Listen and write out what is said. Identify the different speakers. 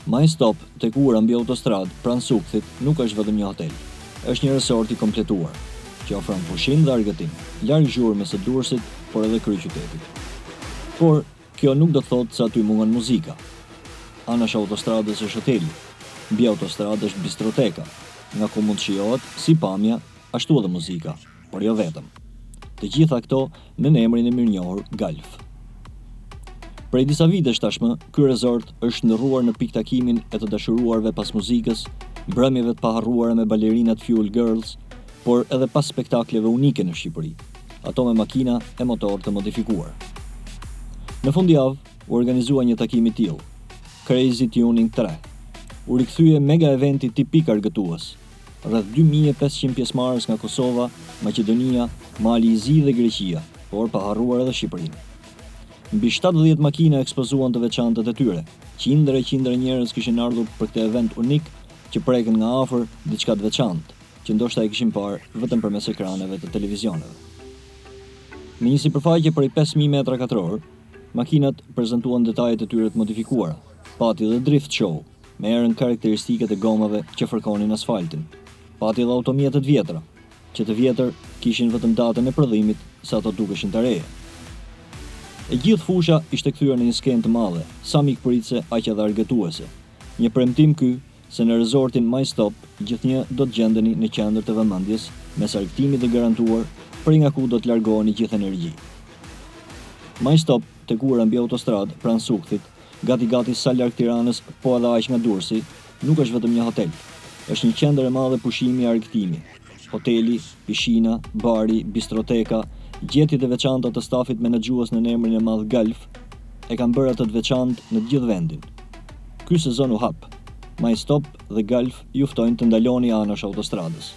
Speaker 1: My Stop tek ura mbi autostradë pranë Sukthit nuk është vetëm një hotel. Është një resort i kompletuar, që ofron pushim dhe argëtim, larg zhurmës së Durrësit, por edhe kryeqytetit. Por kjo nuk do të thotë se aty mungon muzika. Anash autostradës është hoteli, mbi autostradë është bistroteka, nga ku mund shijohet si pamja, ashtu edhe muzika, por jo vetëm. Të gjitha këto në emrin e mirënjohur Galf. Prej disa vitesh tashmë, ky resort është ndërruar në piktakimin e të dashuruarve pas muzikës, mbrëmjeve të paharruara me balerinat Fuel Girls, por edhe pas spektakleve unike në Shqipëri, ato me makina e motor të modifikuar. Në fundjavë, u organizua një takim i tillë, Crazy Tuning 3. U rikthye mega eventi tipik argëtues, rreth 2500 pjesëmarrës nga Kosova, Maqedonia, Mali i Zi dhe Greqia, por pa harruar edhe Shqipërinë. Mbi 70 makina ekspozuan të veçantët e tyre. Qindra njerëz kishin ardhur për këtë event unik që preken nga afër diçka të veçantë, që ndoshta e kishin parë vetëm përmes ekraneve të televizioneve. Me një sipërfaqe prej 5000 metra katror, makinat prezantuan detajet e tyre të modifikuara, pati dhe drift show, me erën karakteristiket e gomave që fërkonin asfaltin, pati dhe automjetet vjetra, që të vjetër kishin vetëm datën e prodhimit, sa ato dukeshin të reja. E gjithë fusha ishte kthyer në një skenë të madhe, sa mikpritëse aq edhe argëtuese. Një premtim ky se në resortin My Stop gjithnjë do të gjendeni në qendër të vëmendjes, mes argëtimit të garantuar, për nga ku do të largoheni gjithë energji. My Stop tek ura mbi autostradë pranë Sukthit, gati sa larg Tiranës, po edhe aq nga Durrësi, nuk është vetëm një hotel. Është një qendër e madhe pushimi e argëtimi. Hoteli, pishina, bari, bistroteka, gjetjet e veçanta të stafit menaxhues në emrin e madh Galf e kanë bërë atë të veçantë në gjithë vendin. Ky sezon u hap. My Stop dhe Galf ju ftojnë të ndaloni anash autostradës.